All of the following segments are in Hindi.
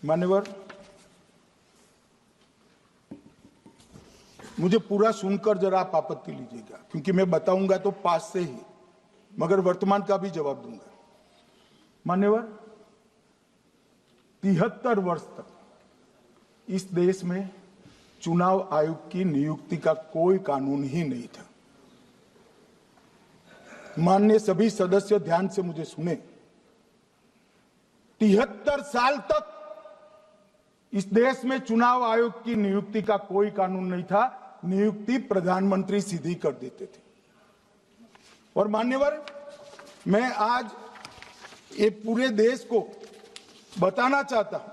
मान्यवर, मुझे पूरा सुनकर जरा आप आपत्ति लीजिएगा, क्योंकि मैं बताऊंगा तो पास से ही, मगर वर्तमान का भी जवाब दूंगा। मान्यवर, 73 वर्ष तक इस देश में चुनाव आयोग की नियुक्ति का कोई कानून ही नहीं था। माननीय सभी सदस्य ध्यान से मुझे सुने, 73 साल तक इस देश में चुनाव आयोग की नियुक्ति का कोई कानून नहीं था। नियुक्ति प्रधानमंत्री सीधी कर देते थे। और मान्यवर, मैं आज ये पूरे देश को बताना चाहता हूं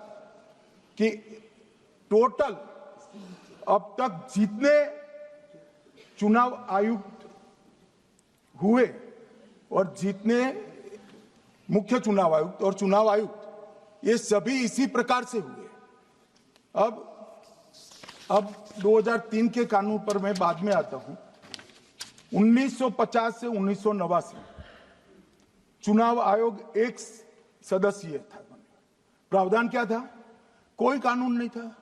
कि टोटल अब तक जितने चुनाव आयुक्त हुए और जितने मुख्य चुनाव आयुक्त और चुनाव आयुक्त, ये सभी इसी प्रकार से हुए। अब 2003 के कानून पर मैं बाद में आता हूं। 1950 से 1989 चुनाव आयोग एक सदस्यीय था। प्रावधान क्या था? कोई कानून नहीं था।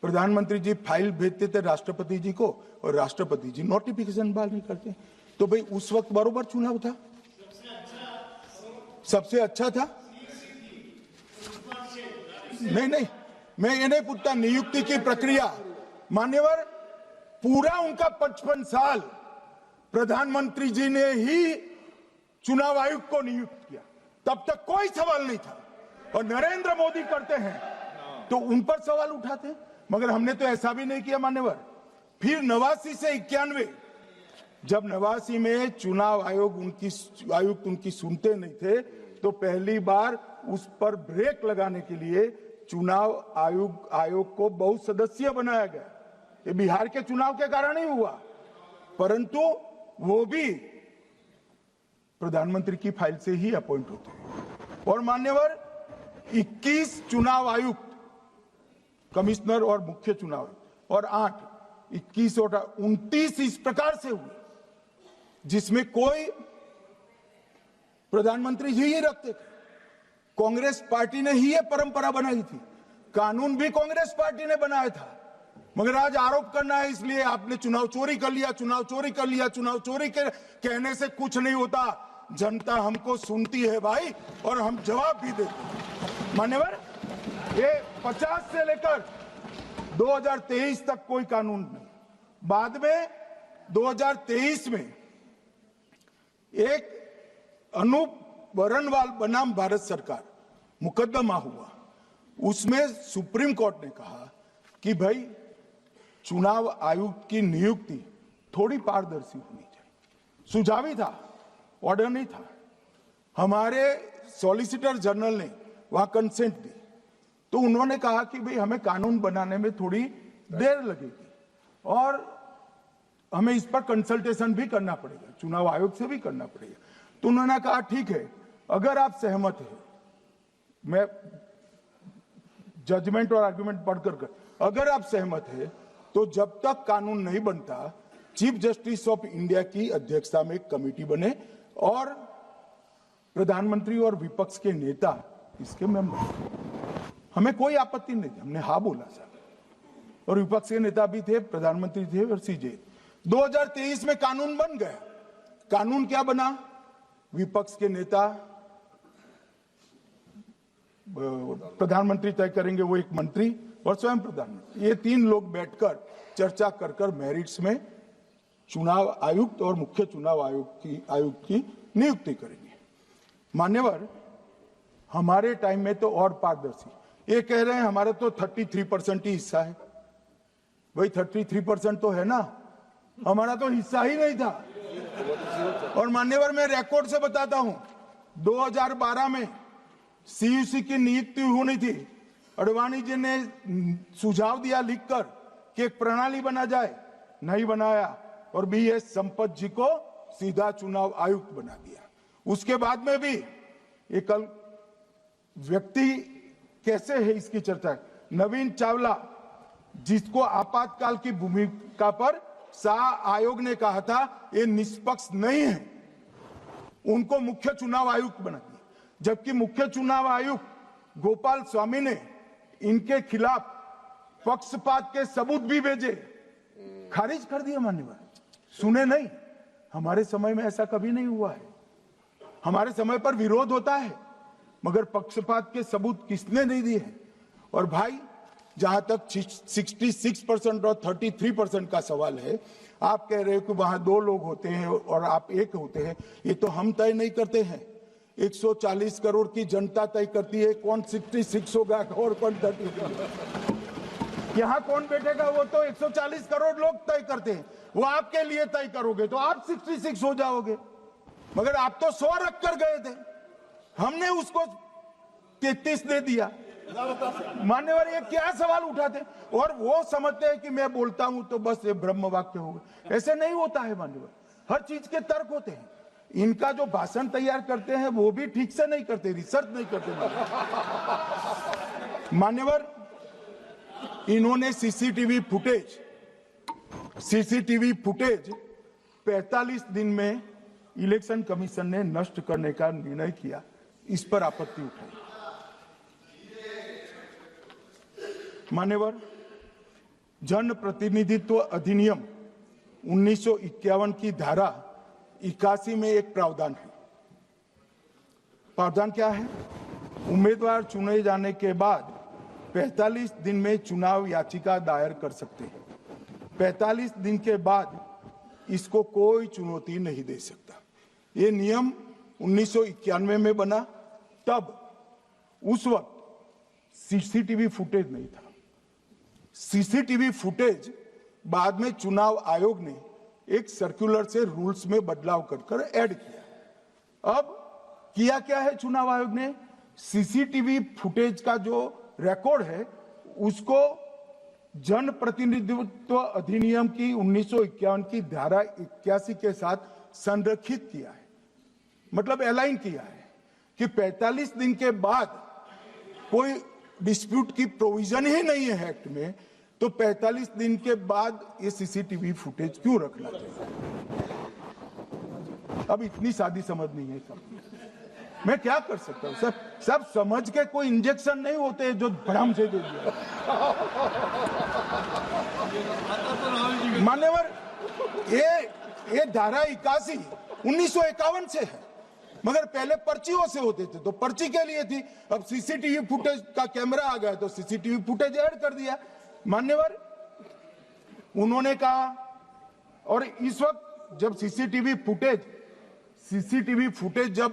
प्रधानमंत्री जी फाइल भेजते थे राष्ट्रपति जी को और राष्ट्रपति जी नोटिफिकेशन बाहर नहीं करते। तो भाई उस वक्त बरोबर चुनाव था, सबसे अच्छा था। नहीं, मैं ये नहीं पूछता नियुक्ति की प्रक्रिया। मान्यवर, पूरा उनका 55 साल प्रधानमंत्री जी ने ही चुनाव आयुक्त को नियुक्त किया, तब तक कोई सवाल नहीं था। और नरेंद्र मोदी करते हैं तो उन पर सवाल उठाते हैं, मगर हमने तो ऐसा भी नहीं किया। मान्यवर, फिर 89 से 91, जब 89 में चुनाव आयुक्त उनकी सुनते नहीं थे, तो पहली बार उस पर ब्रेक लगाने के लिए चुनाव आयोग को बहुसदस्यीय बनाया गया। ये बिहार के चुनाव के कारण ही हुआ, परंतु वो भी प्रधानमंत्री की फाइल से ही अपॉइंट होते हैं। और मान्यवर, 21 चुनाव आयुक्त, कमिश्नर और मुख्य चुनाव, और 21 और 29 इस प्रकार से हुए जिसमें कोई प्रधानमंत्री जी ही रखते थे। कांग्रेस पार्टी ने ही ये परंपरा बनाई थी। कानून भी कांग्रेस पार्टी ने बनाया था। मगर आज आरोप करना है इसलिए आपने चुनाव चोरी कर लिया, चुनाव चोरी कर लिया, चुनाव चोरी के कहने से कुछ नहीं होता। जनता हमको सुनती है भाई, और हम जवाब भी देते हैं। मान्यवर, ये 50 से लेकर 2023 तक कोई कानून नहीं। बाद में 2023 में एक अनूप बरनवाल बनाम भारत सरकार मुकदमा हुआ। उसमें सुप्रीम कोर्ट ने कहा कि भाई चुनाव आयुक्त की नियुक्ति थोड़ी पारदर्शी होनी चाहिए। सुझावी था, ऑर्डर नहीं था। हमारे सॉलिसिटर जनरल ने वहां कंसेंट दी, तो उन्होंने कहा कि भाई हमें कानून बनाने में थोड़ी देर लगेगी और हमें इस पर कंसल्टेशन भी करना पड़ेगा, चुनाव आयोग से भी करना पड़ेगा। तो उन्होंने कहा ठीक है, अगर आप सहमत हैं, मैं जजमेंट और आर्गुमेंट पढ़कर अगर आप सहमत हैं तो जब तक कानून नहीं बनता, चीफ जस्टिस ऑफ इंडिया की अध्यक्षता में एक कमेटी बने और प्रधानमंत्री और विपक्ष के नेता इसके मेंबर। हमें कोई आपत्ति नहीं थी, हमने हाँ बोला सर। और विपक्ष के नेता भी थे, प्रधानमंत्री थे और सीजे। 2023 में कानून बन गया। कानून क्या बना? विपक्ष के नेता, प्रधानमंत्री तय करेंगे, वो एक मंत्री और स्वयं प्रधानमंत्री, ये 3 लोग बैठकर चर्चा कर मेरिट्स में चुनाव आयुक्त और मुख्य चुनाव आयुक्त की नियुक्ति करेंगे। मान्यवर, हमारे टाइम में तो और पारदर्शी, ये कह रहे हैं हमारा तो 33% ही हिस्सा है। भाई 33% तो है ना, हमारा तो हिस्सा ही नहीं था। और मान्यवर, मैं रिकॉर्ड से बताता हूं, 2012 में सीयूसी की नियुक्ति होनी थी। अडवाणी जी ने सुझाव दिया लिखकर कि एक प्रणाली बना जाए, नहीं बनाया और बीएस संपत जी को सीधा चुनाव आयुक्त बना दिया। उसके बाद में भी एक व्यक्ति कैसे है इसकी चर्चा, नवीन चावला, जिसको आपातकाल की भूमिका पर शाह आयोग ने कहा था ये निष्पक्ष नहीं है, उनको मुख्य चुनाव आयुक्त बना दिया। जबकि मुख्य चुनाव आयुक्त गोपाल स्वामी ने इनके खिलाफ पक्षपात के सबूत भी भेजे, खारिज कर दिया मान्यवर, सुने नहीं। हमारे समय में ऐसा कभी नहीं हुआ है। हमारे समय पर विरोध होता है, मगर पक्षपात के सबूत किसने नहीं दिए। और भाई, जहां तक 66% और 33% का सवाल है, आप कह रहे हो कि वहां 2 लोग होते हैं और आप 1 होते हैं, ये तो हम तय नहीं करते हैं। 140 करोड़ की जनता तय करती है कौन 66 होगा और कौन 33। यहां कौन बैठेगा वो तो 140 करोड़ लोग तय करते हैं। वो आपके लिए तय करोगे तो आप 66 हो जाओगे, मगर आप तो 100 रख कर गए थे, हमने उसको 33 दे दिया। मान्यवर, ये क्या सवाल उठाते, और वो समझते हैं कि मैं बोलता हूं तो बस ये ब्रह्म वाक्य होगा। ऐसे नहीं होता है मान्यवर, हर चीज के तर्क होते हैं। इनका जो भाषण तैयार करते हैं वो भी ठीक से नहीं करते, रिसर्च नहीं करते। मान्यवर, इन्होंने सीसीटीवी फुटेज 45 दिन में इलेक्शन कमीशन ने नष्ट करने का निर्णय किया, इस पर आपत्ति उठाई। मान्यवर, जन प्रतिनिधित्व अधिनियम 1951 की धारा 81 में एक प्रावधान है। प्रावधान क्या है? उम्मीदवार चुने जाने के बाद 45 दिन में चुनाव याचिका दायर कर सकते हैं। 45 दिन के बाद इसको कोई चुनौती नहीं दे सकता। ये नियम 1991 में बना, तब उस वक्त सीसीटीवी फुटेज नहीं था। सीसीटीवी फुटेज बाद में चुनाव आयोग ने एक सर्कुलर से रूल्स में बदलाव कर ऐड किया। अब किया क्या है चुनाव आयोग ने? सीसीटीवी फुटेज का जो रिकॉर्ड है उसको जन प्रतिनिधित्व अधिनियम की 1951 की धारा 81 के साथ संरक्षित किया है, मतलब अलाइन किया है कि 45 दिन के बाद कोई डिस्प्यूट की प्रोविजन ही नहीं है एक्ट में, तो 45 दिन के बाद ये सीसीटीवी फुटेज क्यों रखना चाहिए? अब इतनी सादी समझ नहीं है सब। मैं क्या कर सकता हूं? सब समझ के कोई इंजेक्शन नहीं होते जो भ्रम से दे दिया। मान्यवर, ये धारा 81 1951 से है, मगर पहले पर्चियों से होते थे तो पर्ची के लिए थी। अब सीसीटीवी फुटेज का कैमरा आ गया तो सीसीटीवी फुटेज ऐड कर दिया। मान्यवर, उन्होंने कहा, और इस वक्त जब सीसीटीवी फुटेज जब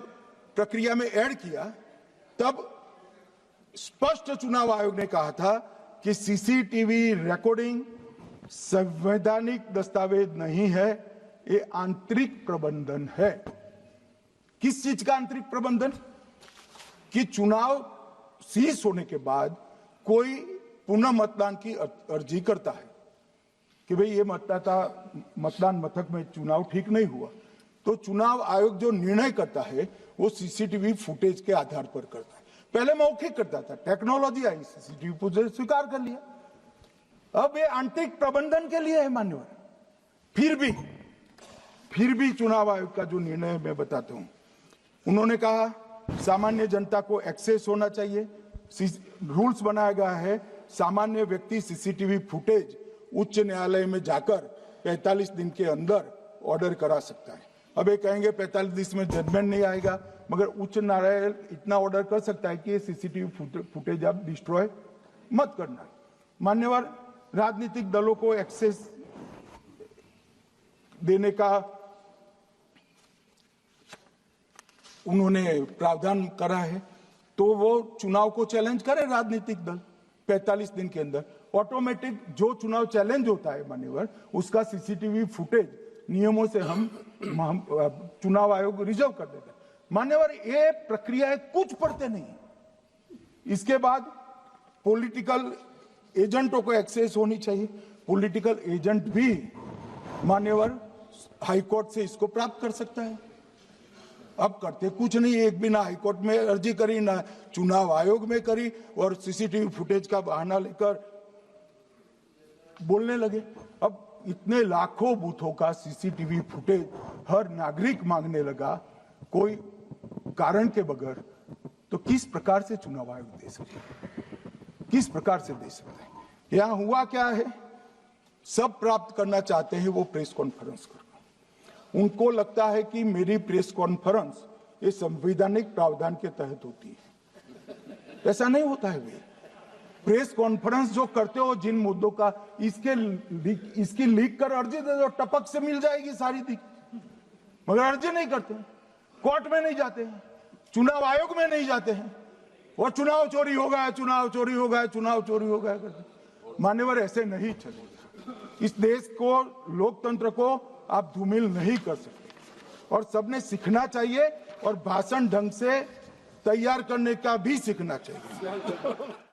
प्रक्रिया में ऐड किया, तब स्पष्ट चुनाव आयोग ने कहा था कि सीसीटीवी रिकॉर्डिंग संवैधानिक दस्तावेज नहीं है, ये आंतरिक प्रबंधन है। किस चीज का आंतरिक प्रबंधन? कि चुनाव सीज होने के बाद कोई पुनः मतदान की अर्जी करता है कि भाई ये मतदान मथक में चुनाव ठीक नहीं हुआ, तो चुनाव आयोग जो निर्णय करता है वो सीसीटीवी फुटेज के आधार पर करता है। पहले मौखिक करता था, टेक्नोलॉजी आई, सीसीटीवी फुटेज स्वीकार कर लिया। अब ये आंतरिक प्रबंधन के लिए है मान्यवर। फिर भी चुनाव आयोग का जो निर्णय मैं बताता हूं, उन्होंने कहा सामान्य जनता को एक्सेस होना चाहिए। रूल्स बनाया गया है, सामान्य व्यक्ति सीसीटीवी फुटेज उच्च न्यायालय में जाकर 45 दिन के अंदर ऑर्डर करा सकता है। अब ये कहेंगे 45 दिन में जजमेंट नहीं आएगा, मगर उच्च न्यायालय इतना ऑर्डर कर सकता है कि सीसीटीवी फुटेज आप डिस्ट्रॉय मत करना। मान्यवर, राजनीतिक दलों को एक्सेस देने का उन्होंने प्रावधान करा है, तो वो चुनाव को चैलेंज करे राजनीतिक दल 45 दिन के अंदर। ऑटोमेटिक जो चुनाव चैलेंज होता है मान्यवर, उसका सीसीटीवी फुटेज नियमों से हम चुनाव आयोग रिजर्व कर देता है। मान्यवर, ये प्रक्रिया कुछ पढ़ते नहीं। इसके बाद पॉलिटिकल एजेंटों को एक्सेस होनी चाहिए। पॉलिटिकल एजेंट भी मान्यवर हाईकोर्ट से इसको प्राप्त कर सकता है। अब करते कुछ नहीं, एक भी ना हाईकोर्ट में अर्जी करी, ना चुनाव आयोग में करी, और सीसीटीवी फुटेज का बहाना लेकर बोलने लगे। अब इतने लाखों बूथों का सीसीटीवी फुटेज हर नागरिक मांगने लगा कोई कारण के बगैर, तो किस प्रकार से चुनाव आयोग दे सके? किस प्रकार से दे सकते हैं? यहाँ हुआ क्या है, सब प्राप्त करना चाहते हैं वो प्रेस कॉन्फ्रेंस कर, उनको लगता है कि मेरी प्रेस कॉन्फ्रेंस ये संवैधानिक प्रावधान के तहत होती है। ऐसा नहीं होता है भाई। प्रेस कॉन्फ्रेंस जो करते हो जिन मुद्दों का, इसकी लीक कर अर्जी दे दो, टपक से मिल जाएगी सारी दिख, मगर अर्जी नहीं करते, कोर्ट में नहीं जाते हैं, चुनाव आयोग में नहीं जाते हैं, और चुनाव चोरी हो गया, चुनाव चोरी हो गया, चुनाव चोरी हो गया करते। मान्यवर, ऐसे नहीं चलेगा। इस देश को, लोकतंत्र को आप धूमिल नहीं कर सकते, और सबने सीखना चाहिए और भाषण ढंग से तैयार करने का भी सीखना चाहिए।